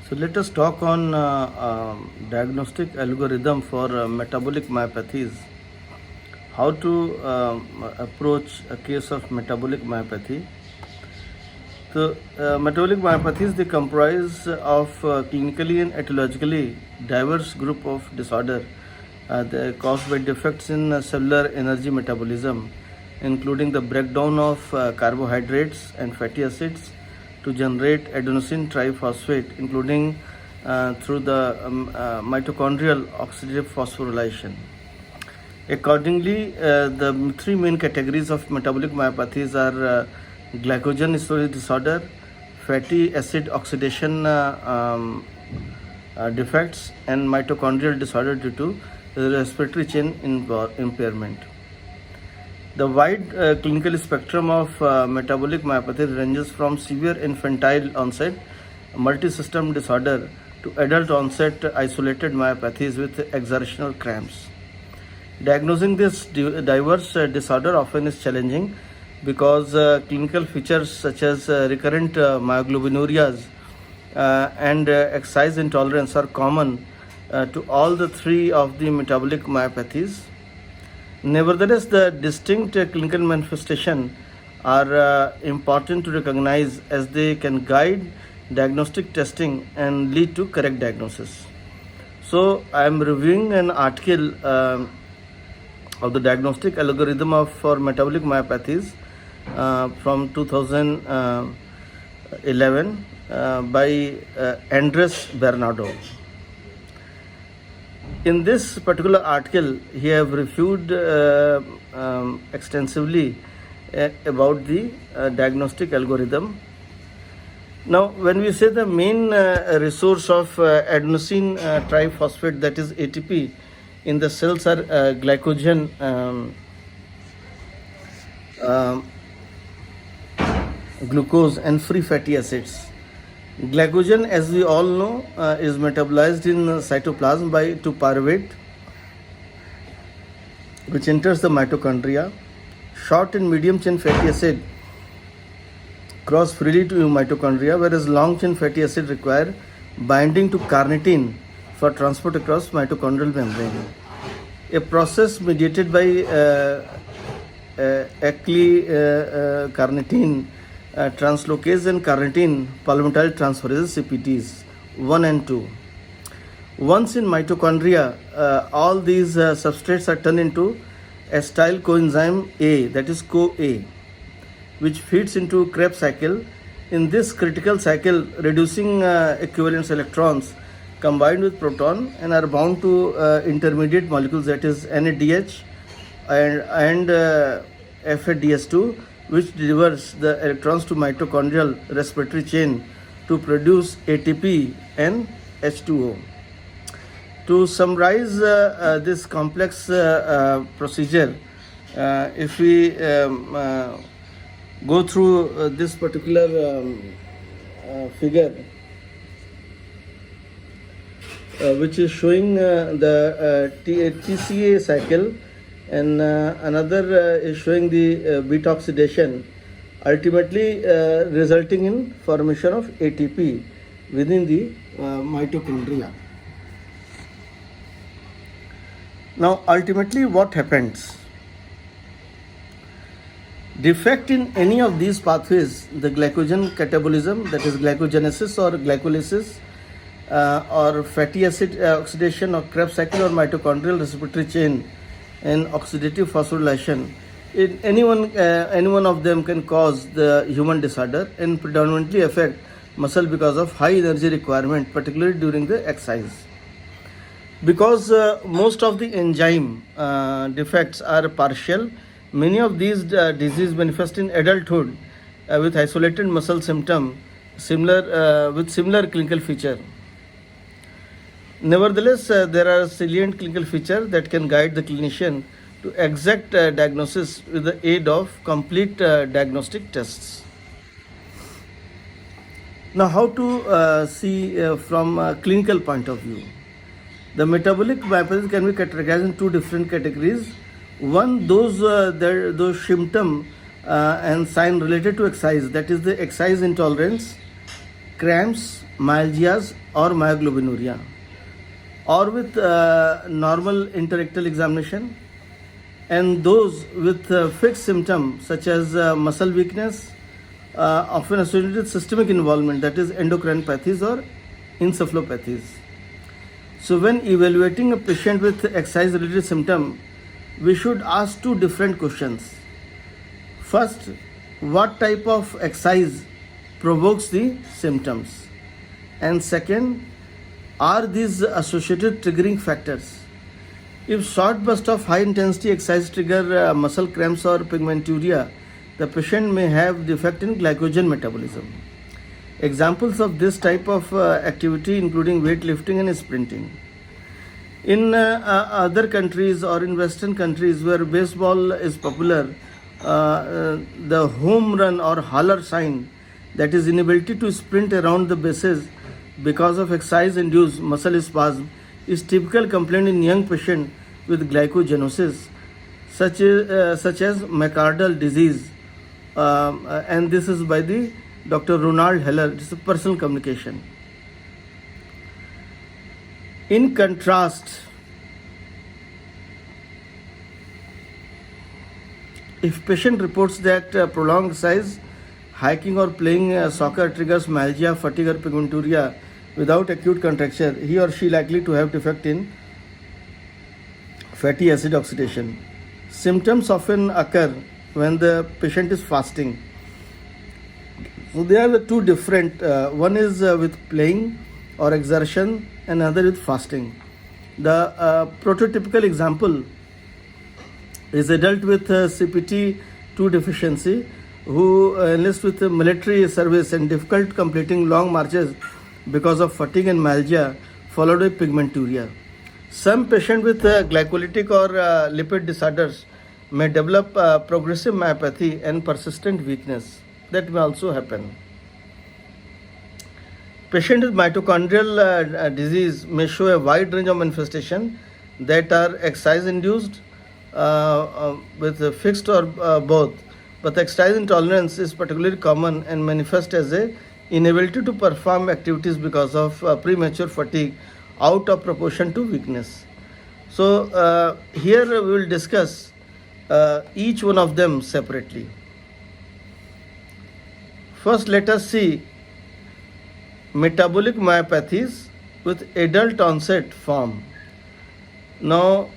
So let us talk on diagnostic algorithm for metabolic myopathies. How to approach a case of metabolic myopathy. So metabolic myopathies, they comprise of clinically and etiologically diverse group of disorder. They are caused by defects in cellular energy metabolism, including the breakdown of carbohydrates and fatty acids to generate adenosine triphosphate, including through the mitochondrial oxidative phosphorylation. Accordingly, the three main categories of metabolic myopathies are glycogen storage disorder, fatty acid oxidation defects, and mitochondrial disorder due to respiratory chain impairment. The wide clinical spectrum of metabolic myopathy ranges from severe infantile onset multisystem disorder to adult onset isolated myopathies with exertional cramps. Diagnosing this diverse disorder often is challenging because clinical features such as recurrent myoglobinurias and exercise intolerance are common to all the three of the metabolic myopathies. Nevertheless, the distinct clinical manifestations are important to recognize as they can guide diagnostic testing and lead to correct diagnosis. So, I am reviewing an article of the diagnostic algorithm for metabolic myopathies from 2011 by Andres Bernardo. In this particular article, he have reviewed extensively about the diagnostic algorithm. Now, when we say the main resource of adenosine triphosphate, that is ATP, in the cells are glycogen, glucose, and free fatty acids. Glycogen, as we all know, is metabolized in cytoplasm by 2-pyruvate, which enters the mitochondria. Short and medium chain fatty acid cross freely to mitochondria, whereas long chain fatty acid require binding to carnitine for transport across mitochondrial membrane. A process mediated by carnitine translocase and carnitine palmitoyl transferases CPTs 1 and 2. Once in mitochondria, all these substrates are turned into acetyl coenzyme A, that is CoA, which feeds into Krebs cycle. In this critical cycle, reducing equivalence electrons combined with proton and are bound to intermediate molecules, that is NADH and FADS2, which delivers the electrons to mitochondrial respiratory chain to produce ATP and H2O. To summarize this complex procedure, if we go through this particular figure, which is showing the TCA cycle, and another is showing the beta oxidation, ultimately resulting in formation of ATP within the mitochondria. Now, ultimately, what happens? Defect in any of these pathways, the glycogen catabolism, that is glycogenesis or glycolysis, or fatty acid oxidation or Krebs cycle or mitochondrial respiratory chain and oxidative phosphorylation, any one of them can cause the human disorder and predominantly affect muscle because of high energy requirement, particularly during the exercise. Because most of the enzyme defects are partial, many of these diseases manifest in adulthood with isolated muscle symptom with similar clinical feature. Nevertheless, there are salient clinical features that can guide the clinician to exact diagnosis with the aid of complete diagnostic tests. Now, how to see from a clinical point of view? The metabolic myopathy can be categorized in two different categories. One, those symptoms and signs related to exercise, that is the exercise intolerance cramps, myalgias or myoglobinuria, or with normal interictal examination, and those with fixed symptoms such as muscle weakness, often associated with systemic involvement, that is endocrinopathies or encephalopathies. So when evaluating a patient with exercise related symptom, we should ask two different questions. First, what type of exercise provokes the symptoms? And second, are these associated triggering factors? If short burst of high intensity exercise trigger muscle cramps or pigmenturia, the patient may have defect in glycogen metabolism. Examples of this type of activity including weightlifting and sprinting. In other countries or in Western countries where baseball is popular, the home run or holler sign, that is inability to sprint around the bases because of exercise-induced muscle spasm, is typical complaint in young patient with glycogenosis, such as McArdle disease, and this is by the Dr. Ronald Heller. It is a personal communication. In contrast, if patient reports that prolonged exercise, hiking or playing soccer triggers myalgia, fatigue or pigmenturia without acute contracture, he or she likely to have defect in fatty acid oxidation. Symptoms often occur when the patient is fasting. So they are the two different, one is with playing or exertion, and another with fasting. The prototypical example is adult with CPT2 deficiency who enlists with military service and difficult completing long marches because of fatigue and myalgia followed by pigmenturia. Some patients with glycolytic or lipid disorders may develop progressive myopathy and persistent weakness. That may also happen. Patients with mitochondrial disease may show a wide range of manifestation that are exercise-induced with fixed or both. But exercise intolerance is particularly common and manifests as a inability to perform activities because of premature fatigue out of proportion to weakness. So here we will discuss each one of them separately. First, let us see metabolic myopathies with adult onset form. Now,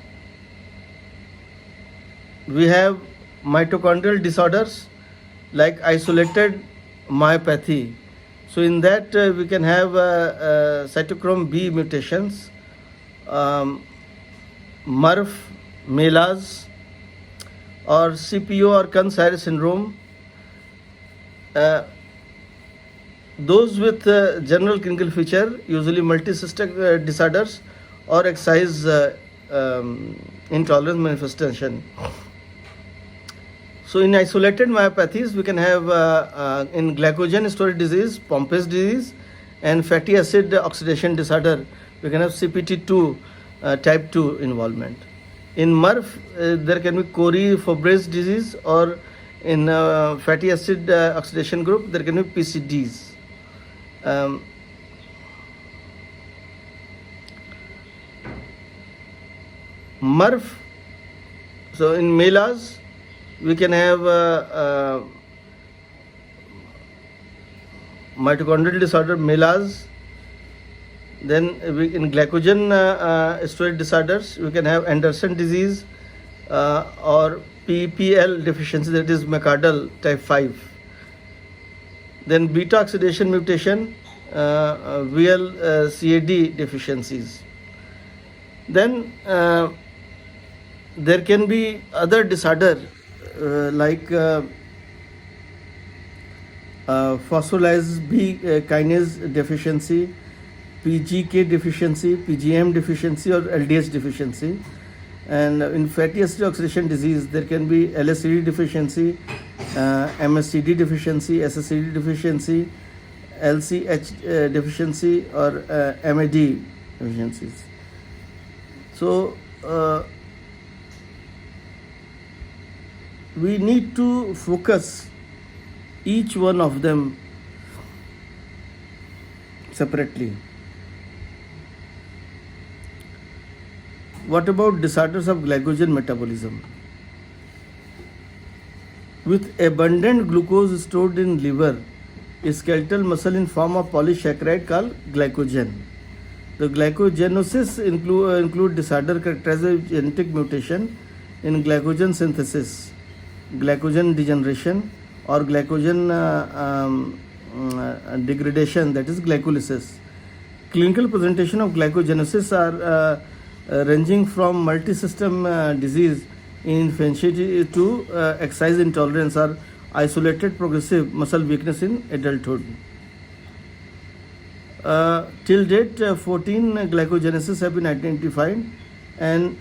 we have mitochondrial disorders like isolated myopathy. So in that we can have cytochrome B mutations, MRF, MELAS, or CPO or Kearns-Sayre syndrome. Those with general clinical feature, usually multisystem disorders or exercise intolerance manifestation. So in isolated myopathies, we can have in glycogen storage disease, Pompe's disease, and fatty acid oxidation disorder, we can have CPT2 type 2 involvement. In MRF, there can be Cori-Fabre's disease, or in fatty acid oxidation group, there can be PCDs. MRF, so in MELAS, we can have mitochondrial disorder, MELAS. Then in glycogen storage disorders, we can have Anderson disease or PPL deficiency, that is McArdle type 5. Then beta oxidation mutation, VLCAD deficiencies. Then there can be other disorder like phospholipase B kinase deficiency, PGK deficiency, PGM deficiency, or LDH deficiency. And in fatty acid oxidation disease, there can be LSD deficiency, MSCD deficiency, SSCD deficiency, LCH deficiency, or MAD deficiencies. So we need to focus each one of them separately. What about disorders of glycogen metabolism? With abundant glucose stored in liver, a skeletal muscle in form of polysaccharide called glycogen. The glycogenosis include disorder characterized by genetic mutation in glycogen synthesis, glycogen degeneration, or glycogen degradation, that is glycolysis. Clinical presentation of glycogenosis are ranging from multi-system disease in infancy to exercise intolerance or isolated progressive muscle weakness in adulthood. Till date, 14 glycogenesis have been identified, and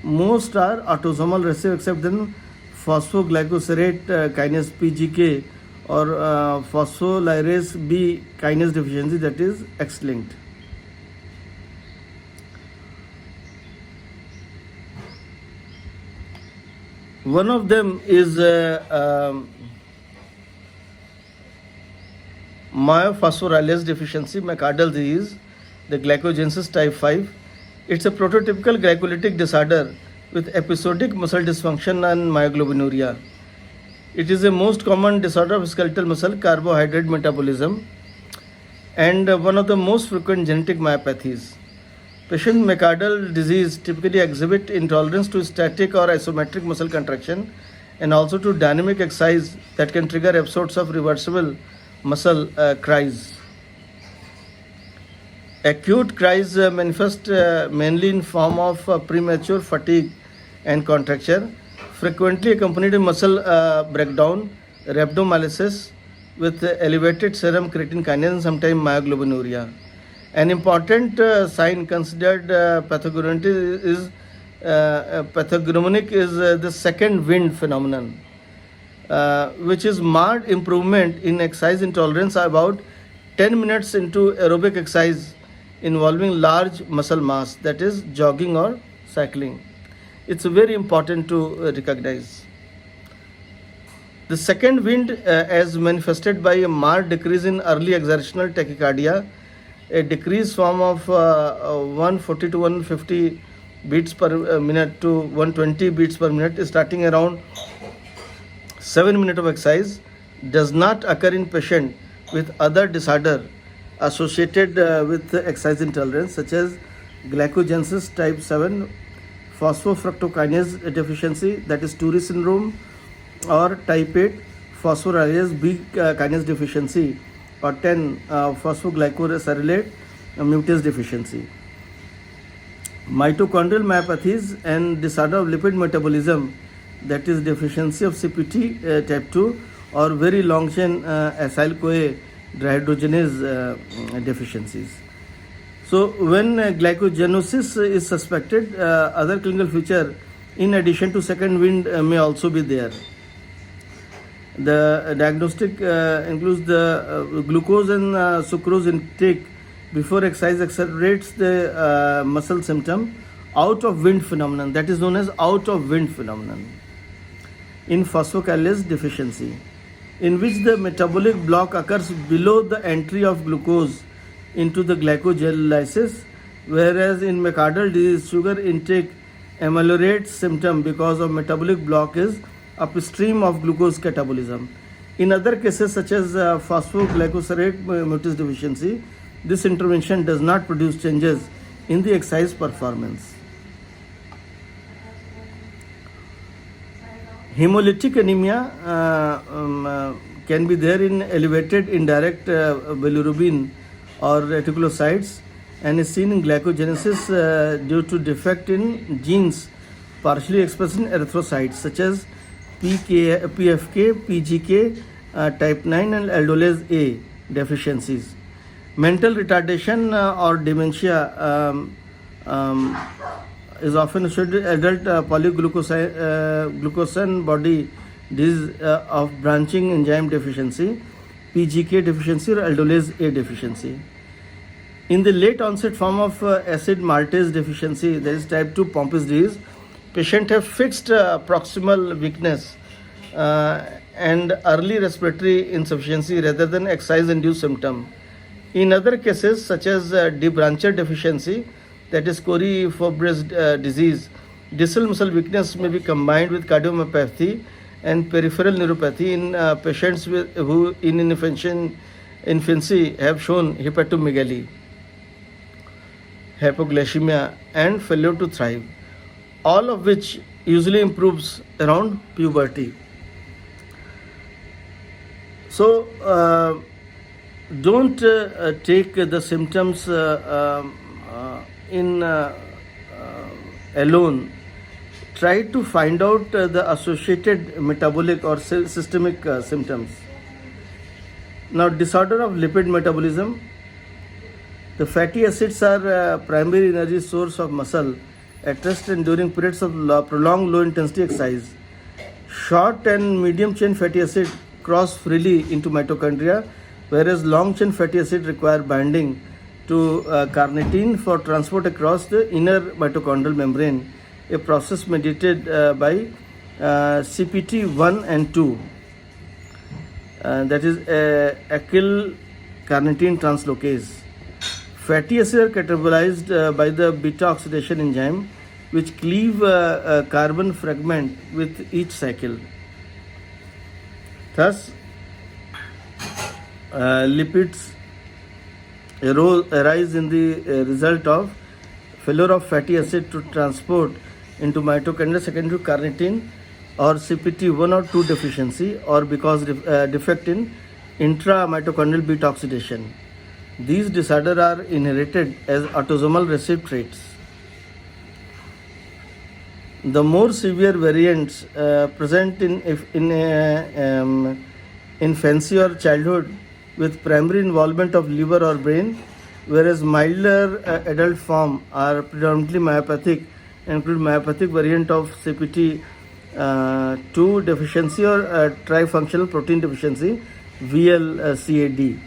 most are autosomal recessive except then phosphoglycosylate kinase PGK or phospholyrase B kinase deficiency, that is X-linked. One of them is myophosphorylase deficiency, McArdle disease, the glycogenesis type 5. It's a prototypical glycolytic disorder with episodic muscle dysfunction and myoglobinuria. It is the most common disorder of skeletal muscle carbohydrate metabolism and one of the most frequent genetic myopathies. Patient McArdle disease typically exhibit intolerance to static or isometric muscle contraction and also to dynamic exercise that can trigger episodes of reversible muscle cries. Acute cries manifest mainly in form of premature fatigue and contracture, frequently accompanied with muscle breakdown, rhabdomyolysis with elevated serum creatine kinase and sometimes myoglobinuria. An important sign considered pathognomonic is the second wind phenomenon, which is marked improvement in exercise intolerance about 10 minutes into aerobic exercise involving large muscle mass, that is jogging or cycling. It's very important to recognize. The second wind as manifested by a marked decrease in early exertional tachycardia, a decreased form of 140 to 150 beats per minute to 120 beats per minute starting around 7 minutes of exercise, does not occur in patient with other disorder associated with exercise intolerance such as glycogenesis type 7, phosphofructokinase deficiency, that is Tourette syndrome, or type 8 phospholyrase B kinase deficiency, or 10 phosphoglycosylate mutase deficiency. Mitochondrial myopathies and disorder of lipid metabolism, that is deficiency of CPT type 2 or very long chain acyl CoA dehydrogenase deficiencies. So when glycogenosis is suspected, other clinical feature in addition to second wind may also be there. The diagnostic includes the glucose and sucrose intake before exercise accelerates the muscle symptom out of wind phenomenon, that is known as out of wind phenomenon. In phosphokylase deficiency, in which the metabolic block occurs below the entry of glucose into the glycolysis, whereas in McArdle disease, sugar intake ameliorates symptom because of metabolic block is upstream of glucose catabolism. In other cases such as phosphoglycosylate mutase deficiency, this intervention does not produce changes in the exercise performance. Hemolytic anemia can be there in elevated indirect bilirubin or reticulocytes and is seen in glycogenesis due to defect in genes partially expressed in erythrocytes such as PFK, PGK, type 9 and aldolase A deficiencies. Mental retardation or dementia is often associated with adult polyglucosan body disease of branching enzyme deficiency, PGK deficiency or aldolase A deficiency. In the late onset form of acid maltase deficiency, that is type 2 Pompe disease, patient have fixed proximal weakness and early respiratory insufficiency rather than exercise-induced symptom. In other cases, such as debrancher deficiency, that is Cori-Fabre's disease, distal muscle weakness may be combined with cardiomyopathy and peripheral neuropathy in patients who in infancy have shown hepatomegaly, hypoglycemia, and failure to thrive, all of which usually improves around puberty. So, don't take the symptoms in alone. Try to find out the associated metabolic or systemic symptoms. Now, disorder of lipid metabolism. The fatty acids are primary energy source of muscle at rest and during periods of prolonged low intensity exercise. Short and medium chain fatty acid cross freely into mitochondria, whereas long chain fatty acid require binding to carnitine for transport across the inner mitochondrial membrane, a process mediated by CPT1 and 2, that is acyl carnitine translocase. Fatty acids are catabolized by the beta oxidation enzyme, which cleave a carbon fragment with each cycle. Thus, lipids arise in the result of failure of fatty acid to transport into mitochondria secondary to carnitine or CPT1 or 2 deficiency, or because defect in intramitochondrial beta oxidation. These disorders are inherited as autosomal recessive traits. The more severe variants present in infancy or childhood with primary involvement of liver or brain, whereas milder adult form are predominantly myopathic and include myopathic variant of CPT2 deficiency or trifunctional protein deficiency, VLCAD.